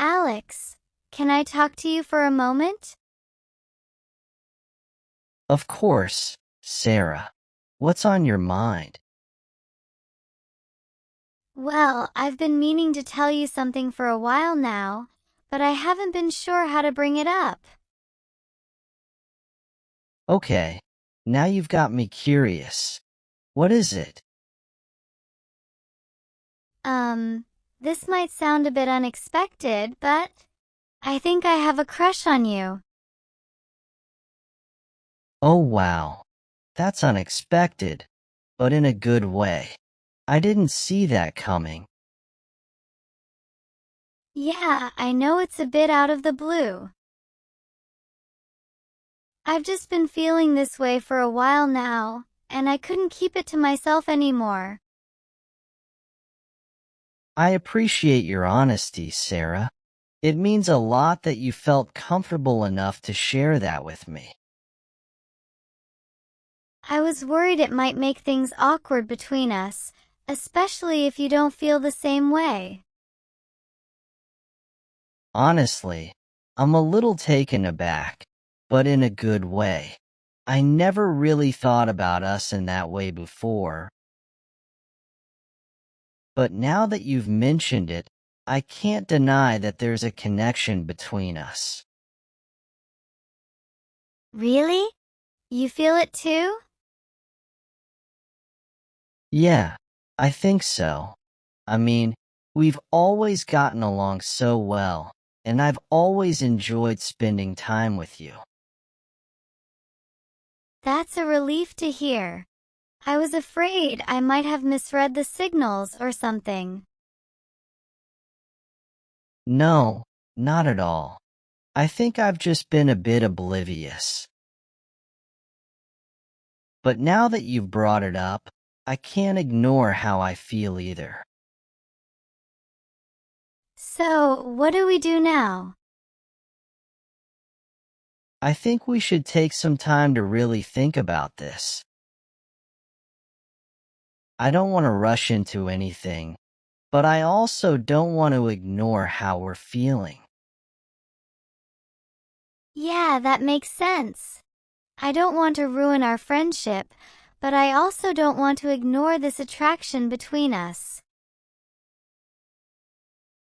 Alex, can I talk to you for a moment? Of course, Sarah. What's on your mind? Well, I've been meaning to tell you something for a while now, but I haven't been sure how to bring it up. Okay, now you've got me curious. What is it? This might sound a bit unexpected, but I think I have a crush on you. Oh wow, that's unexpected, but in a good way. I didn't see that coming. Yeah, I know it's a bit out of the blue. I've just been feeling this way for a while now, and I couldn't keep it to myself anymore. I appreciate your honesty, Sarah. It means a lot that you felt comfortable enough to share that with me. I was worried it might make things awkward between us, especially if you don't feel the same way. Honestly, I'm a little taken aback, but in a good way. I never really thought about us in that way before. But now that you've mentioned it, I can't deny that there's a connection between us. Really? You feel it too? Yeah, I think so. I mean, we've always gotten along so well, and I've always enjoyed spending time with you. That's a relief to hear. I was afraid I might have misread the signals or something. No, not at all. I think I've just been a bit oblivious. But now that you've brought it up, I can't ignore how I feel either. So, what do we do now? I think we should take some time to really think about this. I don't want to rush into anything, but I also don't want to ignore how we're feeling. Yeah, that makes sense. I don't want to ruin our friendship, but I also don't want to ignore this attraction between us.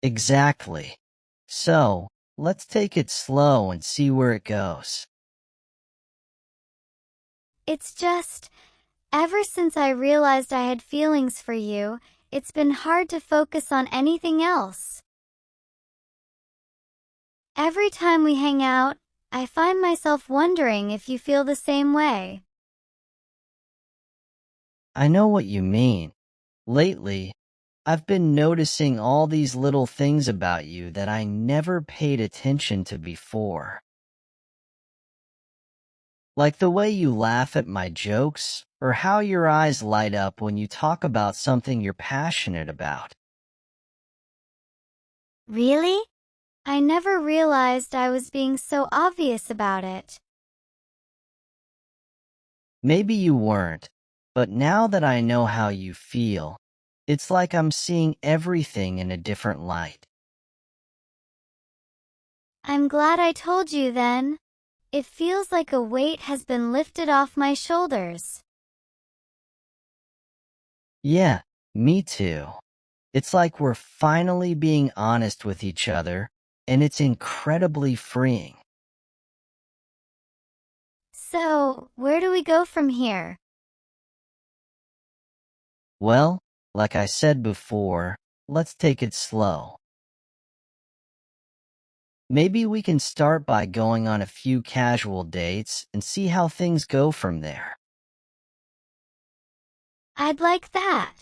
Exactly. So, let's take it slow and see where it goes. It's just, ever since I realized I had feelings for you, it's been hard to focus on anything else. Every time we hang out, I find myself wondering if you feel the same way. I know what you mean. Lately, I've been noticing all these little things about you that I never paid attention to before. Like the way you laugh at my jokes, or how your eyes light up when you talk about something you're passionate about. Really? I never realized I was being so obvious about it. Maybe you weren't, but now that I know how you feel, it's like I'm seeing everything in a different light. I'm glad I told you then. It feels like a weight has been lifted off my shoulders. Yeah, me too. It's like we're finally being honest with each other, and it's incredibly freeing. So, where do we go from here? Well, like I said before, let's take it slow. Maybe we can start by going on a few casual dates and see how things go from there. I'd like that.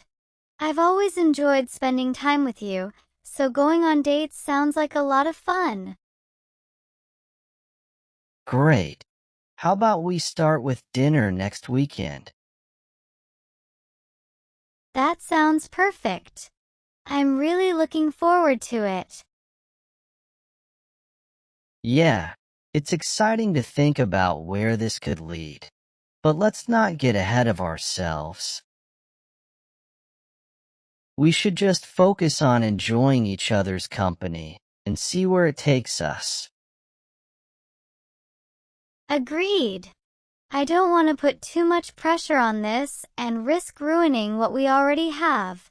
I've always enjoyed spending time with you, so going on dates sounds like a lot of fun. Great. How about we start with dinner next weekend? That sounds perfect. I'm really looking forward to it. Yeah, it's exciting to think about where this could lead. But let's not get ahead of ourselves. We should just focus on enjoying each other's company and see where it takes us. Agreed. I don't want to put too much pressure on this and risk ruining what we already have.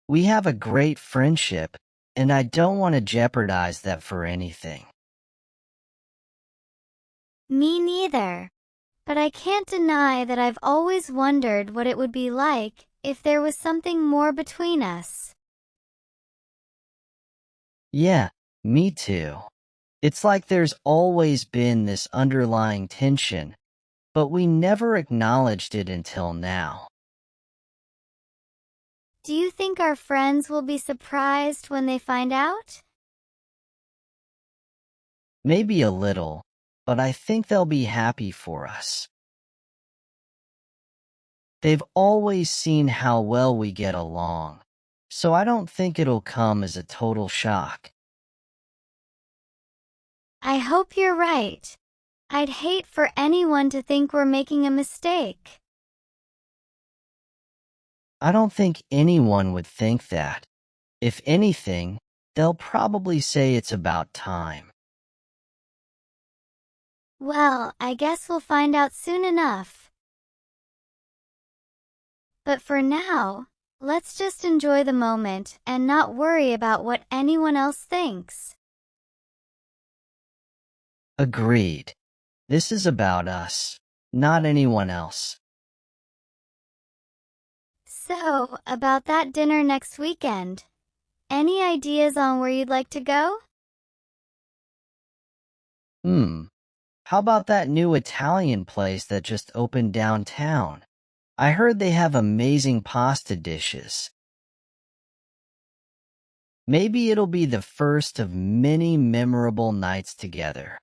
We have a great friendship, and I don't want to jeopardize that for anything. Me neither. But I can't deny that I've always wondered what it would be like if there was something more between us. Yeah, me too. It's like there's always been this underlying tension, but we never acknowledged it until now. Do you think our friends will be surprised when they find out? Maybe a little, but I think they'll be happy for us. They've always seen how well we get along, so I don't think it'll come as a total shock. I hope you're right. I'd hate for anyone to think we're making a mistake. I don't think anyone would think that. If anything, they'll probably say it's about time. Well, I guess we'll find out soon enough. But for now, let's just enjoy the moment and not worry about what anyone else thinks. Agreed. This is about us, not anyone else. So, about that dinner next weekend. Any ideas on where you'd like to go? How about that new Italian place that just opened downtown? I heard they have amazing pasta dishes. Maybe it'll be the first of many memorable nights together.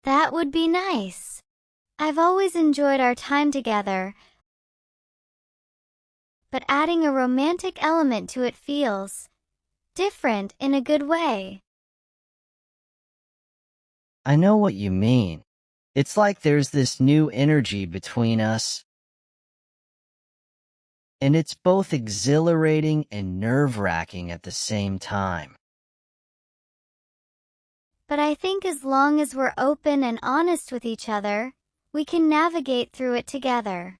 That would be nice. I've always enjoyed our time together, but adding a romantic element to it feels different in a good way. I know what you mean. It's like there's this new energy between us, and it's both exhilarating and nerve-wracking at the same time. But I think as long as we're open and honest with each other, we can navigate through it together.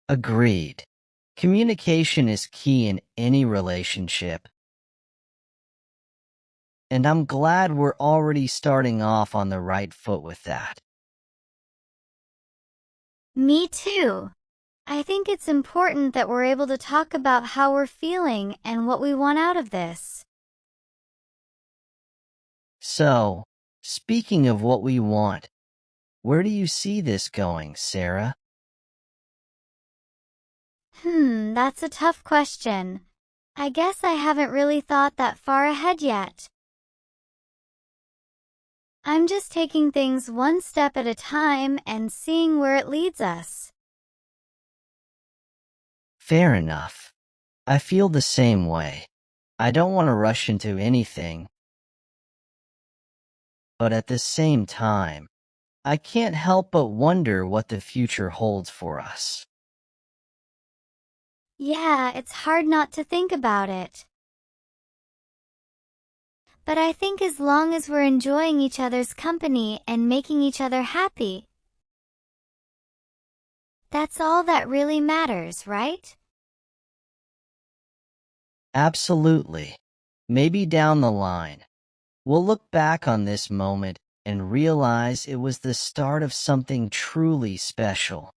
Agreed. Communication is key in any relationship. And I'm glad we're already starting off on the right foot with that. Me too. I think it's important that we're able to talk about how we're feeling and what we want out of this. So, speaking of what we want, where do you see this going, Sarah? That's a tough question. I guess I haven't really thought that far ahead yet. I'm just taking things one step at a time and seeing where it leads us. Fair enough. I feel the same way. I don't want to rush into anything. But at the same time, I can't help but wonder what the future holds for us. Yeah, it's hard not to think about it. But I think as long as we're enjoying each other's company and making each other happy, that's all that really matters, right? Absolutely. Maybe down the line, we'll look back on this moment and realize it was the start of something truly special.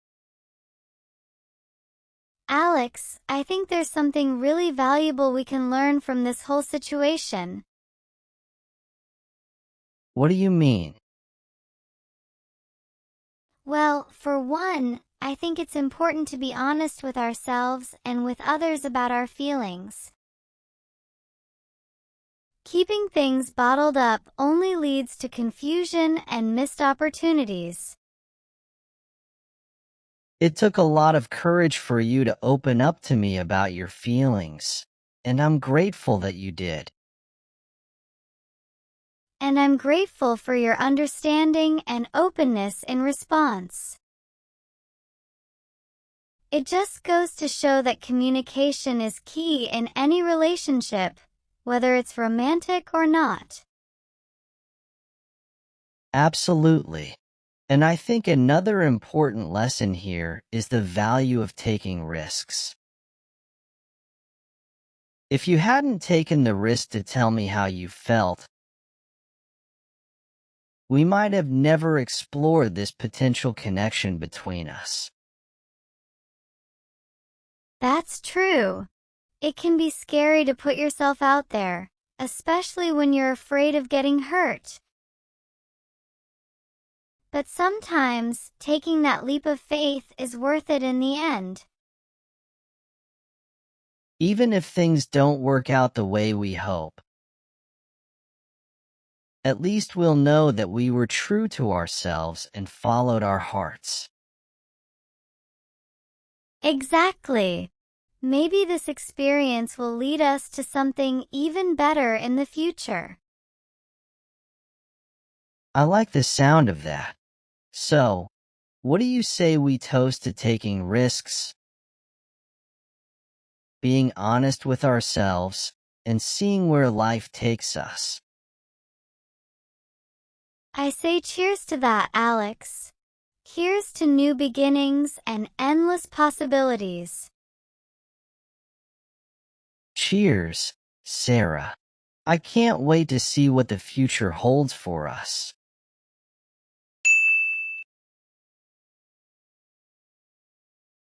Alex, I think there's something really valuable we can learn from this whole situation. What do you mean? Well, for one, I think it's important to be honest with ourselves and with others about our feelings. Keeping things bottled up only leads to confusion and missed opportunities. It took a lot of courage for you to open up to me about your feelings, and I'm grateful that you did. And I'm grateful for your understanding and openness in response. It just goes to show that communication is key in any relationship, whether it's romantic or not. Absolutely. And I think another important lesson here is the value of taking risks. If you hadn't taken the risk to tell me how you felt, we might have never explored this potential connection between us. That's true. It can be scary to put yourself out there, especially when you're afraid of getting hurt. But sometimes, taking that leap of faith is worth it in the end. Even if things don't work out the way we hope, at least we'll know that we were true to ourselves and followed our hearts. Exactly. Maybe this experience will lead us to something even better in the future. I like the sound of that. So, what do you say we toast to taking risks, being honest with ourselves, and seeing where life takes us? I say cheers to that, Alex. Here's to new beginnings and endless possibilities. Cheers, Sarah. I can't wait to see what the future holds for us.